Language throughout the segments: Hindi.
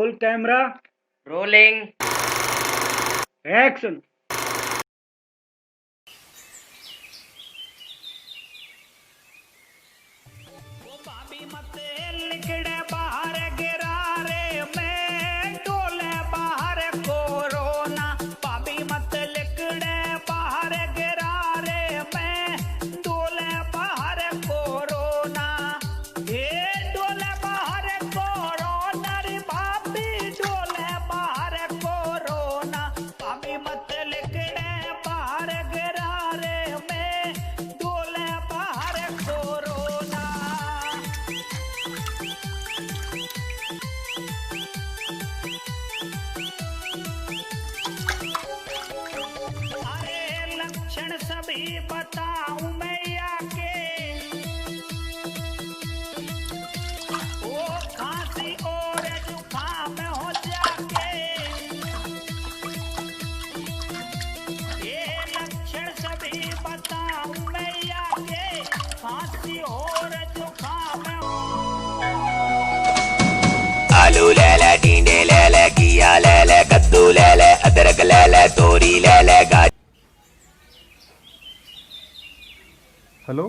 Roll camera rolling action. सभी बताऊं मैं आके वो खांसी और जुकाम हो जाके ये लक्षण सभी बताऊं मैं आके खांसी और जुकाम आलू ले ले, टींडे ले ले, घिया ले ले, कद्दू ले ले, अदरक ले ले, तोरी ले ले, गाजर। हेलो,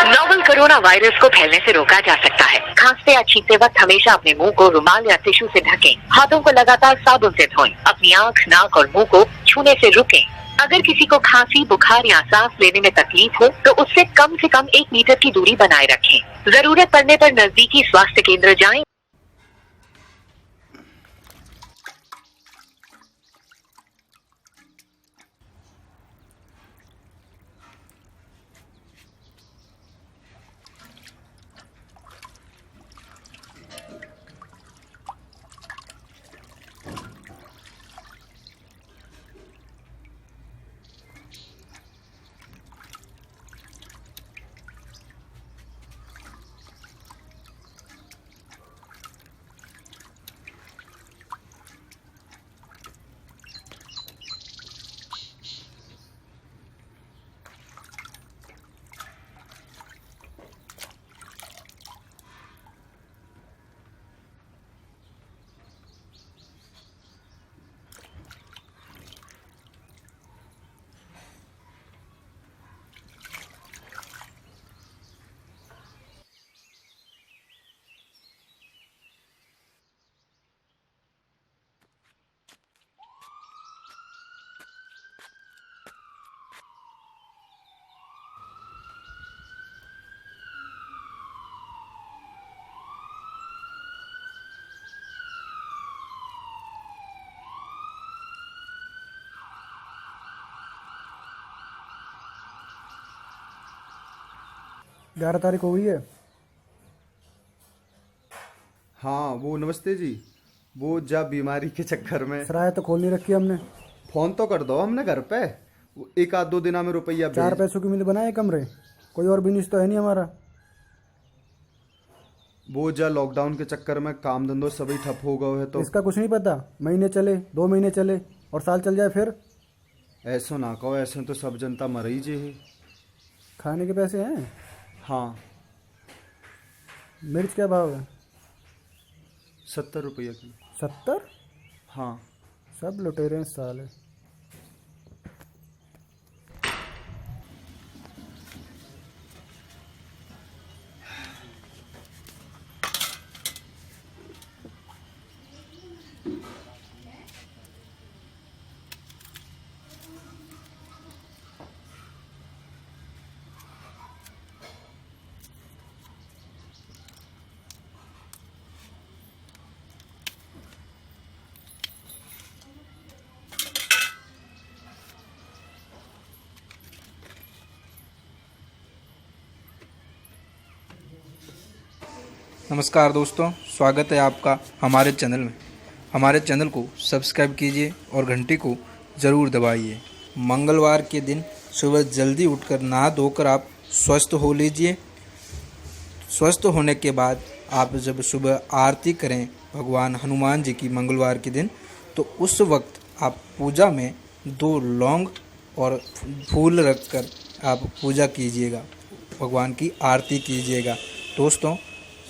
नोवेल कोरोना वायरस को फैलने से रोका जा सकता है। खांसते या छींकते वक्त हमेशा अपने मुंह को रुमाल या टिश्यू से ढकें। हाथों को लगातार साबुन से धोएं। अपनी आंख, नाक और मुंह को छूने से रुकें। अगर किसी को खांसी, बुखार या सांस लेने में तकलीफ हो तो उससे कम से कम 1 मीटर की दूरी बनाए रखें। जरूरत पड़ने पर नजदीकी स्वास्थ्य केंद्र जाएं। ग्यारह तारीख हो गई है। हाँ वो नमस्ते जी, वो जा बीमारी के चक्कर में सराय तो खोल नहीं रखी हमने। फोन तो कर दो हमने घर पे, एक आध 2 दिना में रुपया 4 पैसों की मिल बनाए कमरे, कोई और बिजनेस तो है नहीं हमारा। वो जा लॉकडाउन के चक्कर में काम धंधो सभी ठप हो गए है तो इसका कुछ नहीं पता। महीने चले, 2 महीने चले और साल चल जाए फिर। ऐसा ना कहो, ऐसे तो सब जनता मर ही जे है। खाने के पैसे हैं। हाँ। मिर्च क्या भाव है? 70 रुपया किलो। 70? हाँ। सब लुटेरे हैं साले। नमस्कार दोस्तों, स्वागत है आपका हमारे चैनल में। हमारे चैनल को सब्सक्राइब कीजिए और घंटी को ज़रूर दबाइए। मंगलवार के दिन सुबह जल्दी उठकर नहा धोकर आप स्वस्थ हो लीजिए। स्वस्थ होने के बाद आप जब सुबह आरती करें भगवान हनुमान जी की मंगलवार के दिन, तो उस वक्त आप पूजा में 2 लौंग और फूल रखकर आप पूजा कीजिएगा, भगवान की आरती कीजिएगा। दोस्तों,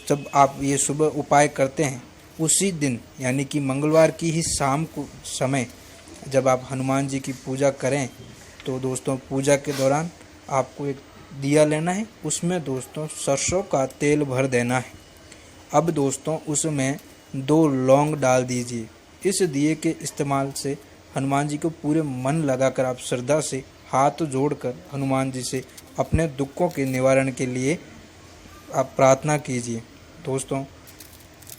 जब आप ये शुभ उपाय करते हैं उसी दिन यानी कि मंगलवार की ही शाम को समय जब आप हनुमान जी की पूजा करें, तो दोस्तों पूजा के दौरान आपको एक दिया लेना है, उसमें दोस्तों सरसों का तेल भर देना है। अब दोस्तों उसमें 2 लौंग डाल दीजिए। इस दिए के इस्तेमाल से हनुमान जी को पूरे मन लगाकर आप श्रद्धा से हाथ जोड़कर हनुमान जी से अपने दुखों के निवारण के लिए आप प्रार्थना कीजिए। दोस्तों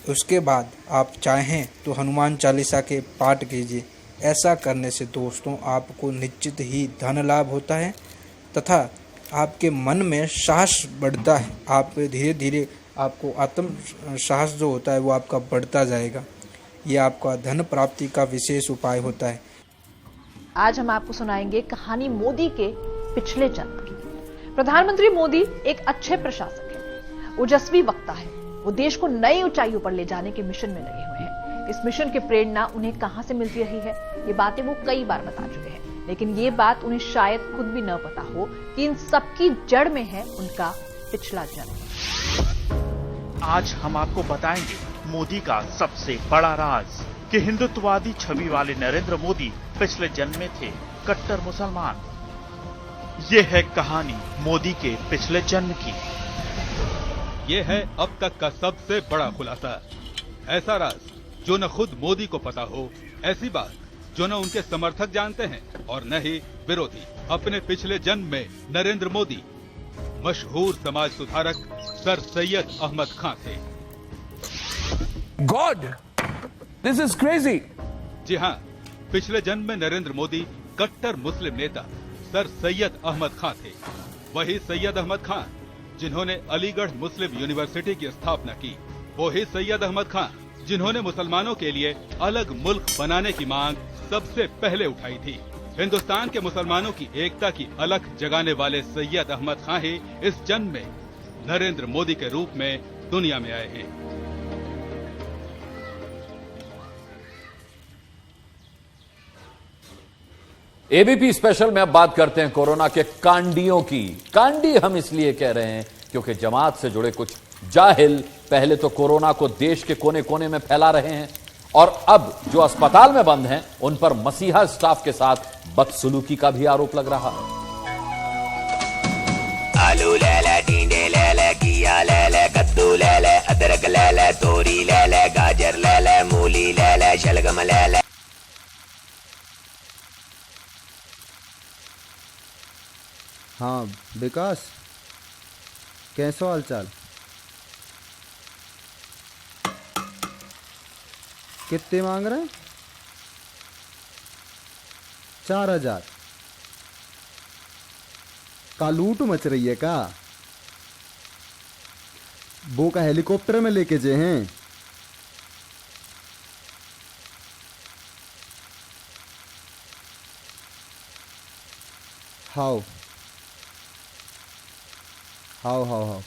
उसके बाद आप चाहें तो हनुमान चालीसा के पाठ कीजिए। ऐसा करने से दोस्तों आपको निश्चित ही धन लाभ होता है तथा आपके मन में साहस बढ़ता है। आप धीरे धीरे आपको आत्म साहस जो होता है वो आपका बढ़ता जाएगा। ये आपका धन प्राप्ति का विशेष उपाय होता है। आज हम आपको सुनाएंगे कहानी मोदी के पिछले जन्म की। प्रधानमंत्री मोदी एक अच्छे प्रशासक हैं, ओजस्वी वक्ता है। वो देश को नई ऊंचाइयों पर ले जाने के मिशन में लगे हुए हैं। इस मिशन की प्रेरणा उन्हें कहां से मिलती रही है, ये बातें वो कई बार बता चुके हैं, लेकिन ये बात उन्हें शायद खुद भी न पता हो कि इन सबकी जड़ में है उनका पिछला जन्म। आज हम आपको बताएंगे मोदी का सबसे बड़ा राज कि हिंदुत्ववादी छवि वाले नरेंद्र मोदी पिछले जन्म में थे कट्टर मुसलमान। ये है कहानी मोदी के पिछले जन्म की। ये है अब तक का सबसे बड़ा खुलासा। ऐसा राज जो न खुद मोदी को पता हो, ऐसी बात जो न उनके समर्थक जानते हैं और न ही विरोधी। अपने पिछले जन्म में नरेंद्र मोदी मशहूर समाज सुधारक सर सैयद अहमद खां थे। God, this is crazy. जी हाँ, पिछले जन्म में नरेंद्र मोदी कट्टर मुस्लिम नेता सर सैयद अहमद खां थे। वही सैयद अहमद खां जिन्होंने अलीगढ़ मुस्लिम यूनिवर्सिटी की स्थापना की। वो ही सैयद अहमद खां जिन्होंने मुसलमानों के लिए अलग मुल्क बनाने की मांग सबसे पहले उठाई थी। हिंदुस्तान के मुसलमानों की एकता की अलख जगाने वाले सैयद अहमद खां ही इस जन्म में नरेंद्र मोदी के रूप में दुनिया में आए हैं। एबीपी स्पेशल में अब बात करते हैं कोरोना के कांडियों की। कांडी हम इसलिए कह रहे हैं क्योंकि जमात से जुड़े कुछ जाहिल पहले तो कोरोना को देश के कोने कोने में फैला रहे हैं और अब जो अस्पताल में बंद हैं उन पर मसीहा स्टाफ के साथ बदसलूकी का भी आरोप लग रहा है। आलू ले ले, टिंडे ले ले, घिया ले ले, कद्दू ले ले, अदरक ले ले, तोरी ले ले, गाजर ले ले, मूली ले ले, शलगम ले ले। हाँ विकास, कैसो हालचाल? कितने मांग रहे हैं? 4000 का लूट मच रही है का? वो का हेलीकॉप्टर में लेके जे हैं? हाउ हाउ हाउ हाउ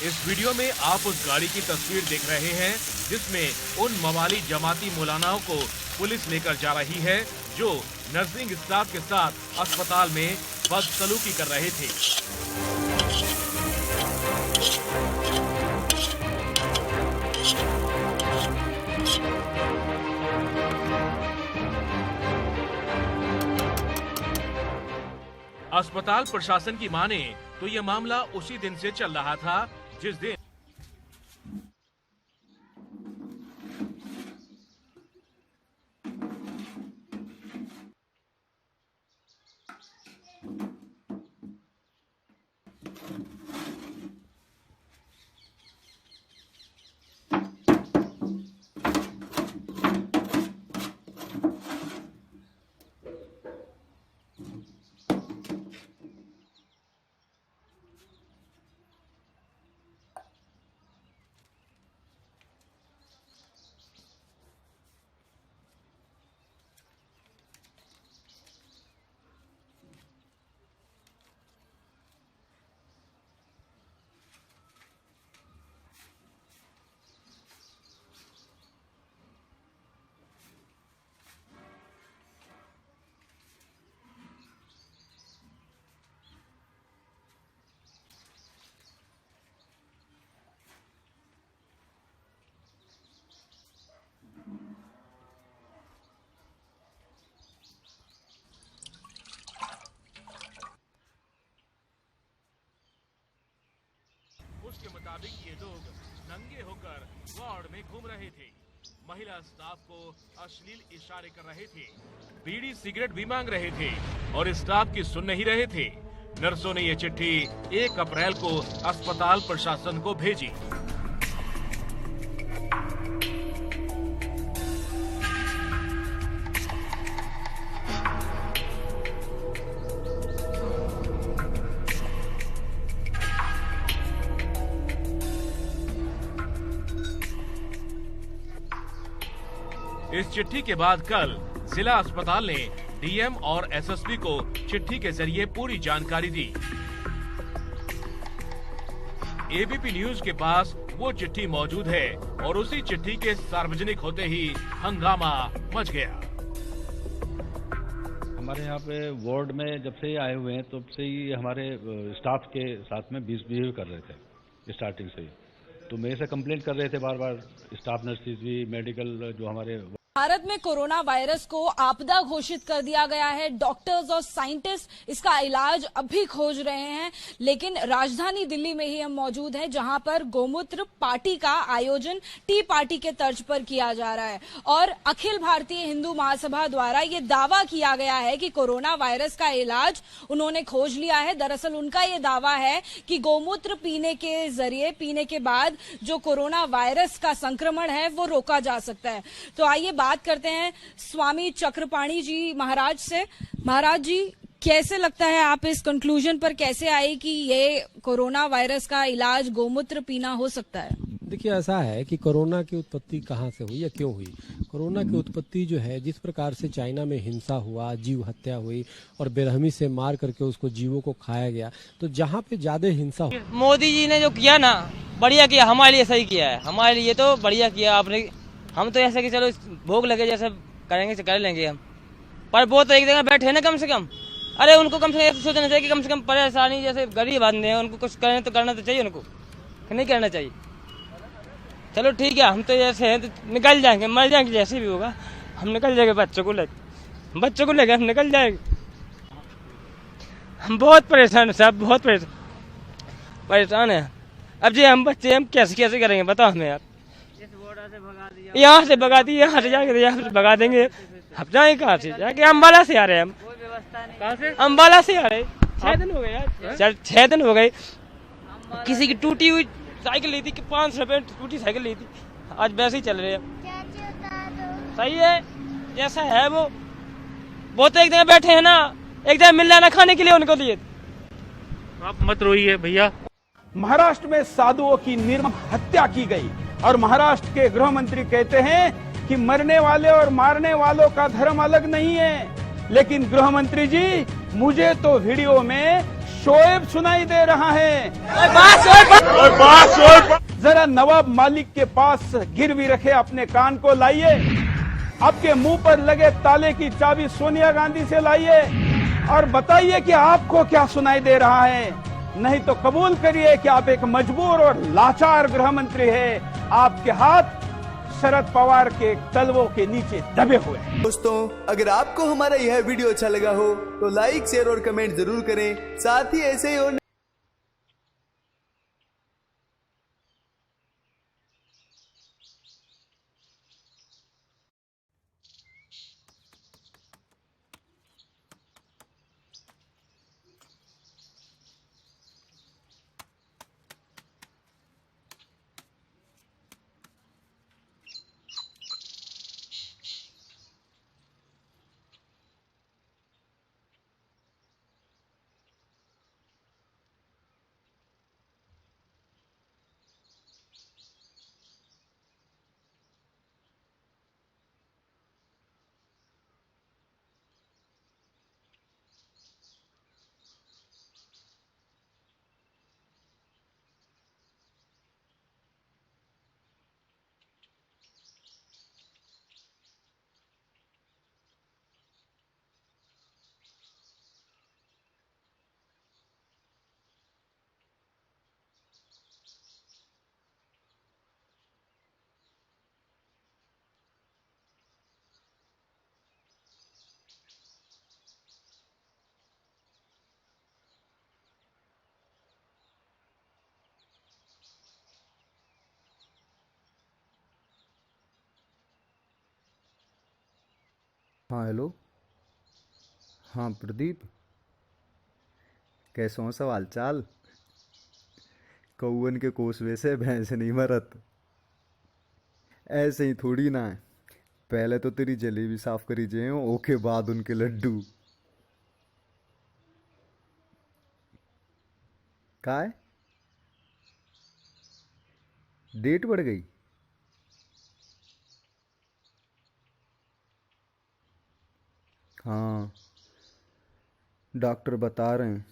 इस वीडियो में आप उस गाड़ी की तस्वीर देख रहे हैं जिसमें उन मवाली जमाती मौलानाओं को पुलिस लेकर जा रही है जो नर्सिंग स्टाफ के साथ अस्पताल में बदसलूकी कर रहे थे। अस्पताल प्रशासन की माने तो यह मामला उसी दिन से चल रहा था जिस दिन उसके मुताबिक ये लोग नंगे होकर वार्ड में घूम रहे थे, महिला स्टाफ को अश्लील इशारे कर रहे थे, बीड़ी सिगरेट भी मांग रहे थे और स्टाफ की सुन नहीं रहे थे। नर्सों ने ये चिट्ठी 1 अप्रैल को अस्पताल प्रशासन को भेजी। इस चिट्ठी के बाद कल जिला अस्पताल ने डीएम और एसएसपी को चिट्ठी के जरिए पूरी जानकारी दी। एबीपी न्यूज के पास वो चिट्ठी मौजूद है और उसी चिट्ठी के सार्वजनिक होते ही हंगामा मच गया। हमारे यहाँ पे वार्ड में जब से ही आए हुए हैं तब से ही हमारे स्टाफ के साथ में मिसबिहेव कर रहे थे स्टार्टिंग से ही। तो मेरे से कंप्लेंट कर रहे थे बार बार स्टाफ नर्सेज भी, मेडिकल जो हमारे। भारत में कोरोना वायरस को आपदा घोषित कर दिया गया है। डॉक्टर्स और साइंटिस्ट इसका इलाज अभी खोज रहे हैं, लेकिन राजधानी दिल्ली में ही हम मौजूद हैं, जहां पर गोमूत्र पार्टी का आयोजन टी पार्टी के तर्ज पर किया जा रहा है और अखिल भारतीय हिंदू महासभा द्वारा ये दावा किया गया है कि कोरोना वायरस का इलाज उन्होंने खोज लिया है। दरअसल उनका ये दावा है कि गोमूत्र पीने के जरिए, पीने के बाद जो कोरोना वायरस का संक्रमण है वो रोका जा सकता है। तो आइए बात करते हैं स्वामी चक्रपाणी जी महाराज से। महाराज जी, कैसे लगता है, आप इस कंक्लूजन पर कैसे आए कि ये कोरोना वायरस का इलाज गोमूत्र पीना हो सकता है? देखिए, ऐसा है कि कोरोना की उत्पत्ति कहाँ से हुई या क्यों हुई। कोरोना की उत्पत्ति जो है, जिस प्रकार से चाइना में हिंसा हुआ, जीव हत्या हुई और बेरहमी से मार करके उसको जीवों को खाया गया, तो जहाँ पे ज्यादा हिंसा। मोदी जी ने जो किया ना, बढ़िया किया, हमारे लिए सही किया है, हमारे लिए तो बढ़िया किया आपने। हम तो ऐसा कि चलो भोग लगे जैसे करेंगे तो कर लेंगे हम, पर वो तो एक जगह बैठे ना कम से कम। अरे उनको कम से कम सोचना चाहिए कि कम से कम परेशानी, जैसे गरीब आदमी है उनको कुछ करें तो करना तो चाहिए, उनको नहीं करना चाहिए। चलो ठीक है, हम तो जैसे हैं तो निकल जाएंगे, मर जाएंगे जैसे भी होगा, हम निकल जाएंगे। बच्चों को लेके हम निकल जाएंगे। हम बहुत परेशान है साहब, बहुत परेशान है। अब जी हम बच्चे हम कैसे करेंगे बताओ हमें आप। यहाँ से भगा दिए, यहाँ से जाके यहाँ से भगा देंगे। अब जाए कहाँ से, जाके अम्बाला से आ रहे हैं हम। कहाँ से? अम्बाला से आ रहे। 6 दिन हो गए यार, 6 दिन हो गए। किसी की टूटी हुई साइकिल ली थी, 500 रुपए टूटी साइकिल ली थी, आज वैसे ही चल रहे हैं। सही है, जैसा है वो तो एक जगह बैठे हैं ना, एक जगह मिल जाना खाने के लिए उनको लिए। आप मत रोइए भैया। महाराष्ट्र में साधुओं की निर्मम हत्या की गई और महाराष्ट्र के गृह मंत्री कहते हैं कि मरने वाले और मारने वालों का धर्म अलग नहीं है। लेकिन गृह मंत्री जी, मुझे तो वीडियो में शोएब सुनाई दे रहा है। जरा नवाब मालिक के पास गिरवी रखे अपने कान को लाइए, आपके मुंह पर लगे ताले की चाबी सोनिया गांधी से लाइए और बताइए कि आपको क्या सुनाई दे रहा है। नहीं तो कबूल करिए कि आप एक मजबूर और लाचार गृह मंत्री हैं। आपके हाथ शरद पवार के तलवों के नीचे दबे हुए। दोस्तों, अगर आपको हमारा यह वीडियो अच्छा लगा हो तो लाइक, शेयर और कमेंट जरूर करें। साथ ही ऐसे ही और हाँ हेलो। हाँ प्रदीप, कैसे हो सवाल चाल? कौवन के कोसवे से भैंस नहीं मरत, ऐसे ही थोड़ी ना है। पहले तो तेरी जलेबी साफ करी जे, ओके बाद उनके लड्डू। का है? डेट बढ़ गई? हाँ, डॉक्टर बता रहे हैं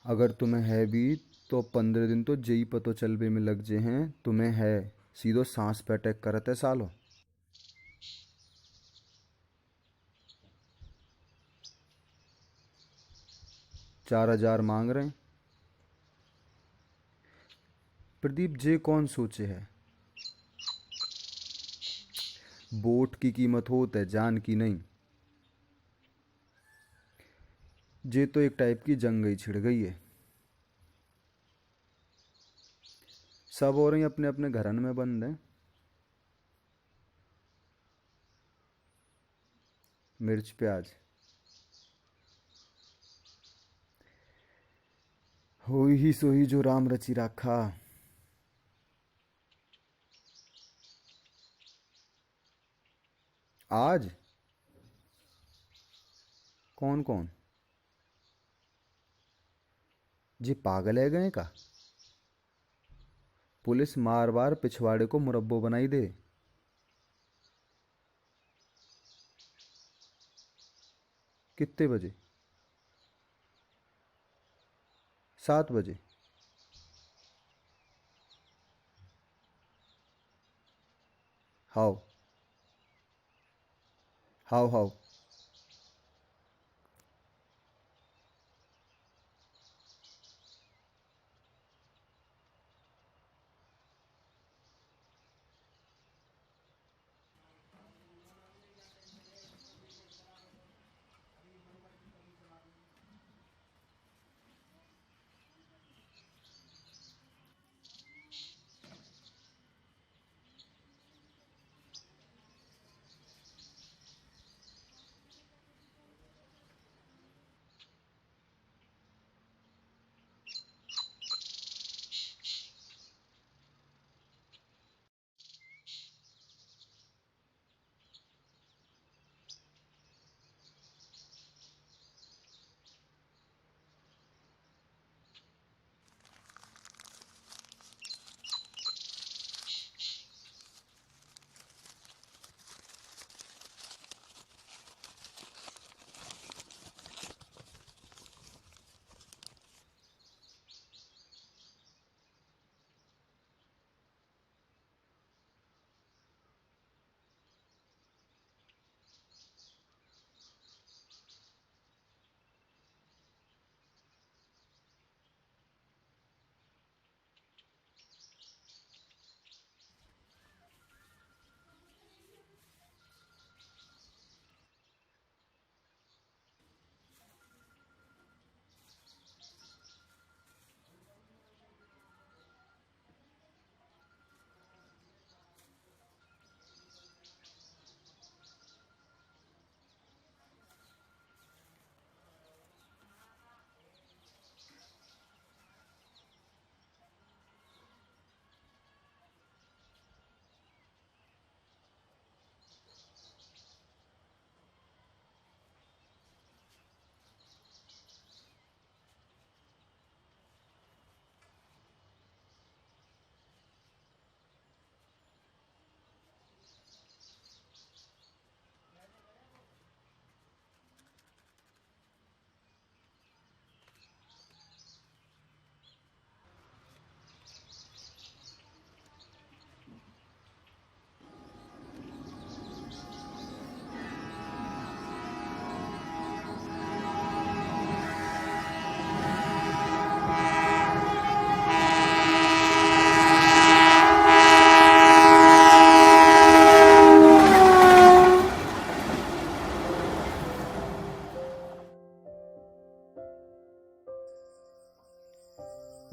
अगर तुम्हें है भी तो 15 दिन तो जेई पतो चलबे में लग जे हैं। तुम्हें है सीधो सांस पे अटैक करत है सालो। 4,000 मांग रहे हैं। प्रदीप जे कौन सोचे है, वोट की कीमत होत है जान की नहीं। जे तो एक टाइप की जंग ही छिड़ गई है। सब और ही अपने अपने घरन में बंद हैं। मिर्च प्याज होई ही सोई जो राम रची राखा। आज कौन कौन? जी पागल है गए का? पुलिस मार बार पिछवाड़े को मुरब्बो बनाई दे। कितने बजे? 7 बजे? हाउ हाउ हाउ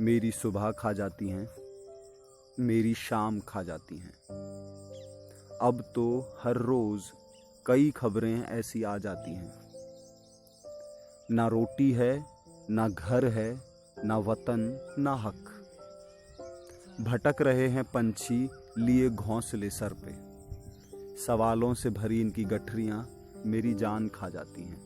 मेरी सुबह खा जाती हैं, मेरी शाम खा जाती हैं। अब तो हर रोज कई खबरें ऐसी आ जाती हैं। ना रोटी है, ना घर है, ना वतन, ना हक। भटक रहे हैं पंछी लिए घोंसले सर पे। सवालों से भरी इनकी गठरियां मेरी जान खा जाती हैं।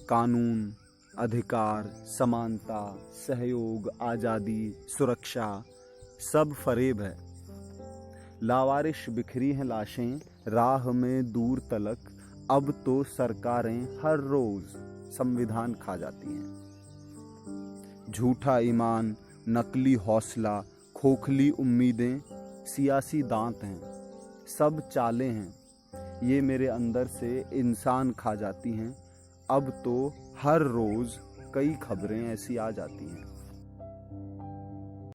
कानून, अधिकार, समानता, सहयोग, आजादी, सुरक्षा सब फरेब है। लावारिश बिखरी हैं लाशें राह में दूर तलक। अब तो सरकारें हर रोज संविधान खा जाती हैं। झूठा ईमान, नकली हौसला, खोखली उम्मीदें, सियासी दांत हैं, सब चालें हैं। ये मेरे अंदर से इंसान खा जाती हैं। अब तो हर रोज कई खबरें ऐसी आ जाती हैं।